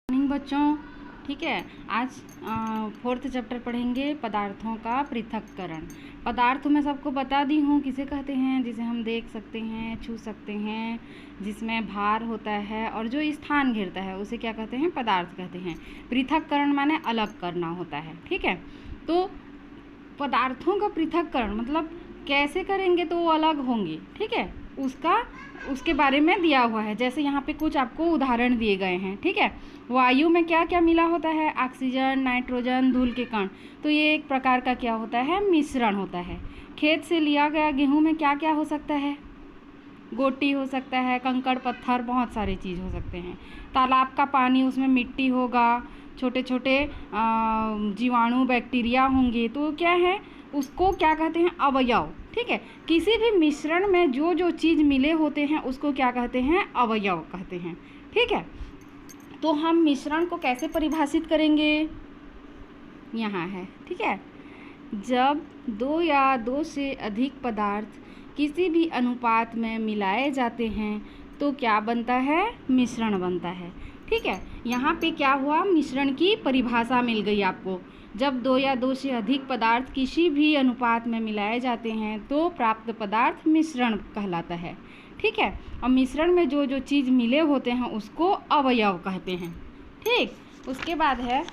Morning बच्चों, ठीक है। आज 4th चैप्टर पढ़ेंगे पदार्थों का पृथक्करण। पदार्थ मैं सबको बता दी हूँ किसे कहते हैं, जिसे हम देख सकते हैं, छू सकते हैं, जिसमें भार होता है और जो स्थान घेरता है उसे क्या कहते हैं, पदार्थ कहते हैं। पृथक्करण माने अलग करना होता है, ठीक है। तो पदार्थों का पृथक्करण मतलब कैसे करेंगे तो वो अलग होंगे, ठीक है। उसके बारे में दिया हुआ है। जैसे यहाँ पे कुछ आपको उदाहरण दिए गए हैं, ठीक है। वायु में क्या क्या मिला होता है, ऑक्सीजन, नाइट्रोजन, धूल के कण। तो ये एक प्रकार का क्या होता है, मिश्रण होता है। खेत से लिया गया गेहूं में क्या क्या हो सकता है, गोटी हो सकता है, कंकड़ पत्थर, बहुत सारी चीज़ हो सकते हैं। तालाब का पानी, उसमें मिट्टी होगा, छोटे छोटे जीवाणु बैक्टीरिया होंगे। तो क्या है, उसको क्या कहते हैं, अवयव, ठीक है। किसी भी मिश्रण में जो जो चीज़ मिले होते हैं उसको क्या कहते हैं, अवयव कहते हैं, ठीक है। तो हम मिश्रण को कैसे परिभाषित करेंगे, यहाँ है, ठीक है। जब दो या दो से अधिक पदार्थ किसी भी अनुपात में मिलाए जाते हैं तो क्या बनता है, मिश्रण बनता है, ठीक है। यहाँ पे क्या हुआ, मिश्रण की परिभाषा मिल गई आपको। जब दो या दो से अधिक पदार्थ किसी भी अनुपात में मिलाए जाते हैं तो प्राप्त पदार्थ मिश्रण कहलाता है, ठीक है। और मिश्रण में जो जो चीज़ मिले होते हैं उसको अवयव कहते हैं, ठीक। उसके बाद है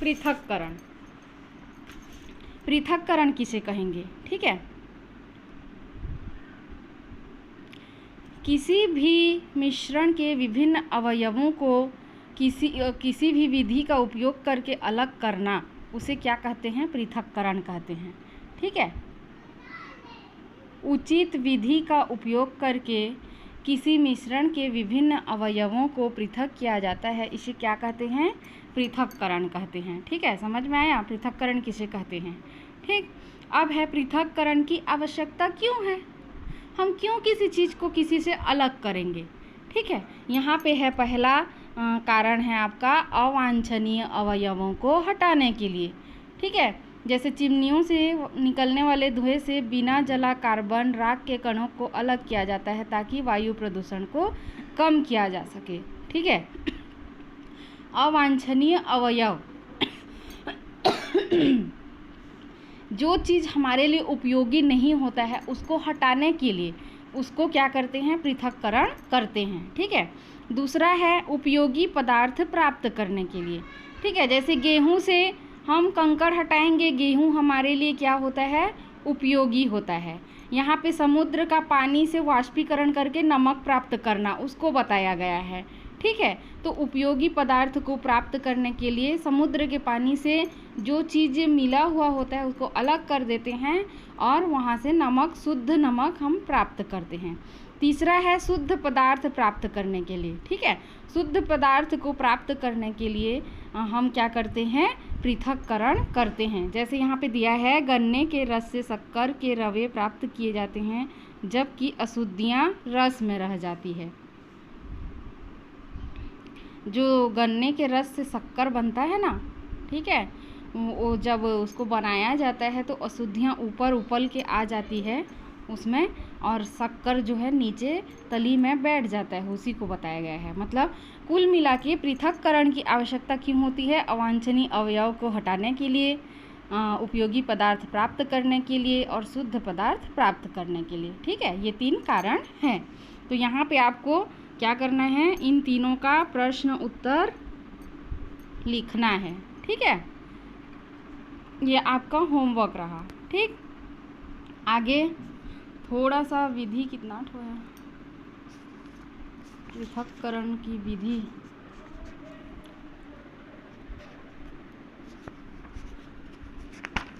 पृथक्करण। पृथक्करण किसे कहेंगे, ठीक है। किसी भी मिश्रण के विभिन्न अवयवों को किसी भी विधि का उपयोग करके अलग करना, उसे क्या कहते हैं, पृथक्करण कहते हैं, ठीक है। उचित विधि का उपयोग करके किसी मिश्रण के विभिन्न अवयवों को पृथक किया जाता है, इसे क्या कहते हैं, पृथक्करण कहते हैं, ठीक है। समझ में आया, पृथक्करण किसे कहते हैं, ठीक। अब है पृथक्करण की आवश्यकता क्यों है, हम क्यों किसी चीज़ को किसी से अलग करेंगे, ठीक है। यहाँ पे है पहला कारण है आपका अवांछनीय अवयवों को हटाने के लिए, ठीक है। जैसे चिमनियों से निकलने वाले धुएं से बिना जला कार्बन राख के कणों को अलग किया जाता है ताकि वायु प्रदूषण को कम किया जा सके, ठीक है। अवांछनीय अवयव जो चीज़ हमारे लिए उपयोगी नहीं होता है उसको हटाने के लिए उसको क्या करते हैं, पृथक्करण करते हैं, ठीक है। दूसरा है उपयोगी पदार्थ प्राप्त करने के लिए, ठीक है। जैसे गेहूं से हम कंकड़ हटाएंगे, गेहूं हमारे लिए क्या होता है, उपयोगी होता है। यहाँ पे समुद्र का पानी से वाष्पीकरण करके नमक प्राप्त करना उसको बताया गया है, ठीक है। तो उपयोगी पदार्थ को प्राप्त करने के लिए समुद्र के पानी से जो चीज़ मिला हुआ होता है उसको अलग कर देते हैं और वहाँ से नमक, शुद्ध नमक हम प्राप्त करते हैं। तीसरा है शुद्ध पदार्थ प्राप्त करने के लिए, ठीक है। शुद्ध पदार्थ को प्राप्त करने के लिए हम क्या करते हैं, पृथक्करण करते हैं। जैसे यहाँ पे दिया है, गन्ने के रस से शक्कर के रवे प्राप्त किए जाते हैं जबकि अशुद्धियाँ रस में रह जाती है। जो गन्ने के रस से शक्कर बनता है ना, ठीक है, वो जब उसको बनाया जाता है तो अशुद्धियाँ ऊपर उबल के आ जाती है उसमें और शक्कर जो है नीचे तली में बैठ जाता है, उसी को बताया गया है। मतलब कुल मिला के पृथक्करण की आवश्यकता क्यों होती है, अवांछनीय अवयव को हटाने के लिए, उपयोगी पदार्थ प्राप्त करने के लिए और शुद्ध पदार्थ प्राप्त करने के लिए, ठीक है। ये 3 कारण हैं। तो यहाँ पे आपको क्या करना है, इन तीनों का प्रश्न उत्तर लिखना है, ठीक है। ये आपका होमवर्क रहा, ठीक। आगे थोड़ा सा विधि कितना है, पृथक्करण की विधि,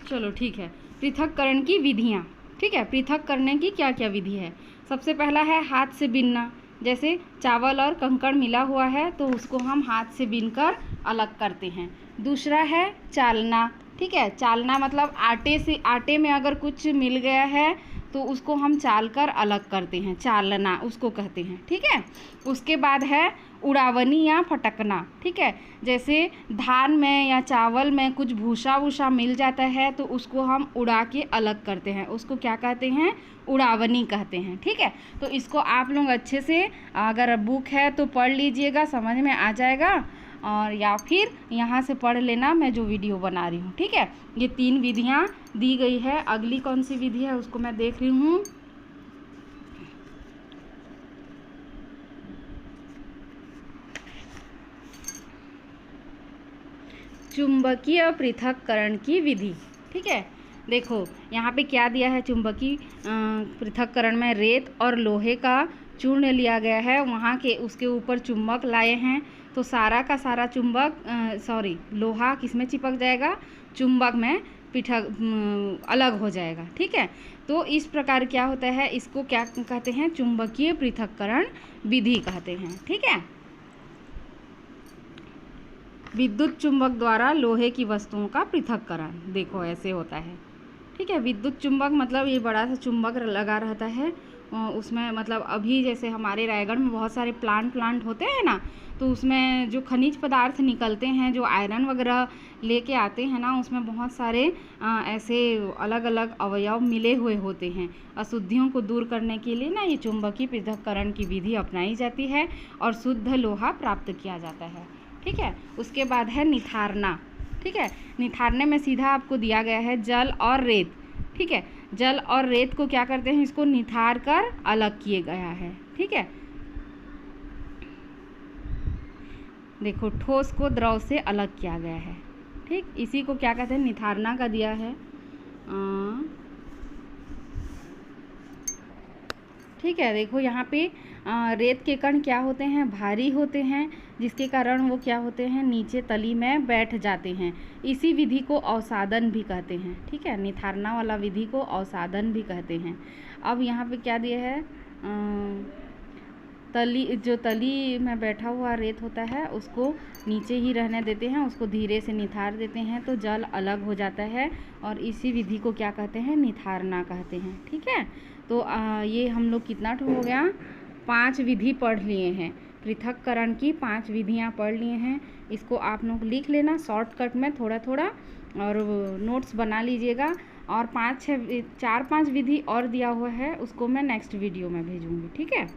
चलो ठीक है। पृथक्करण की विधियाँ, ठीक है। पृथक करने की क्या क्या विधि है, सबसे पहला है हाथ से बीनना। जैसे चावल और कंकड़ मिला हुआ है तो उसको हम हाथ से बीनकर अलग करते हैं। दूसरा है चालना, ठीक है। चालना मतलब आटे में अगर कुछ मिल गया है तो उसको हम चाल कर अलग करते हैं, चालना उसको कहते हैं, ठीक है। उसके बाद है उड़ावनी या फटकना, ठीक है। जैसे धान में या चावल में कुछ भूसा वूसा मिल जाता है तो उसको हम उड़ा के अलग करते हैं, उसको क्या कहते हैं, उड़ावनी कहते हैं, ठीक है। तो इसको आप लोग अच्छे से अगर बुक है तो पढ़ लीजिएगा, समझ में आ जाएगा। और या फिर यहाँ से पढ़ लेना मैं जो वीडियो बना रही हूँ। ठीक है, ये 3 विधियाँ दी गई है। अगली कौन सी विधि है उसको मैं देख रही हूँ। चुंबकीय पृथक्करण की विधि। ठीक है, देखो यहाँ पे क्या दिया है। चुंबकीय पृथक्करण में रेत और लोहे का चूर्ण लिया गया है, वहाँ के उसके ऊपर चुंबक लाए हैं, तो सारा का सारा लोहा किस में चिपक जाएगा, चुंबक में अलग हो जाएगा। ठीक है, तो इस प्रकार क्या होता है, इसको क्या कहते हैं, चुंबकीय पृथक्करण विधि कहते हैं। ठीक है, विद्युत चुंबक द्वारा लोहे की वस्तुओं का पृथक्करण देखो ऐसे होता है। ठीक है, विद्युत चुंबक मतलब ये बड़ा सा चुंबक लगा रहता है, उसमें मतलब अभी जैसे हमारे रायगढ़ में बहुत सारे प्लांट होते हैं ना, तो उसमें जो खनिज पदार्थ निकलते हैं, जो आयरन वगैरह लेके आते हैं ना, उसमें बहुत सारे ऐसे अलग अलग अवयव मिले हुए होते हैं। अशुद्धियों को दूर करने के लिए ना ये चुंबकीय पृथक्करण की विधि अपनाई जाती है और शुद्ध लोहा प्राप्त किया जाता है। ठीक है, उसके बाद है निथारना। ठीक है, निथारने में सीधा आपको दिया गया है जल और रेत। ठीक है, जल और रेत को क्या करते हैं, इसको निथार कर अलग किए गया है। ठीक है, देखो ठोस को द्रव से अलग किया गया है। ठीक, इसी को क्या कहते हैं, निथारना का दिया है। ठीक है, देखो यहाँ पे रेत के कण क्या होते हैं, भारी होते हैं, जिसके कारण वो क्या होते हैं, नीचे तली में बैठ जाते हैं। इसी विधि को अवसादन भी कहते हैं। ठीक है, निथारना वाला विधि को अवसादन भी कहते हैं। अब यहाँ पे क्या दिया है, तली में बैठा हुआ रेत होता है उसको नीचे ही रहने देते हैं, उसको धीरे से निथार देते हैं तो जल अलग हो जाता है, और इसी विधि को क्या कहते हैं, निथारना कहते हैं। ठीक है, तो ये हम लोग कितना हो गया, 5 विधि पढ़ लिए हैं। पृथक्करण की 5 विधियाँ पढ़ लिए हैं। इसको आप लोग लिख लेना शॉर्टकट में थोड़ा थोड़ा, और नोट्स बना लीजिएगा। और 4-5 विधि और दिया हुआ है, उसको मैं नेक्स्ट वीडियो में भेजूँगी। ठीक है।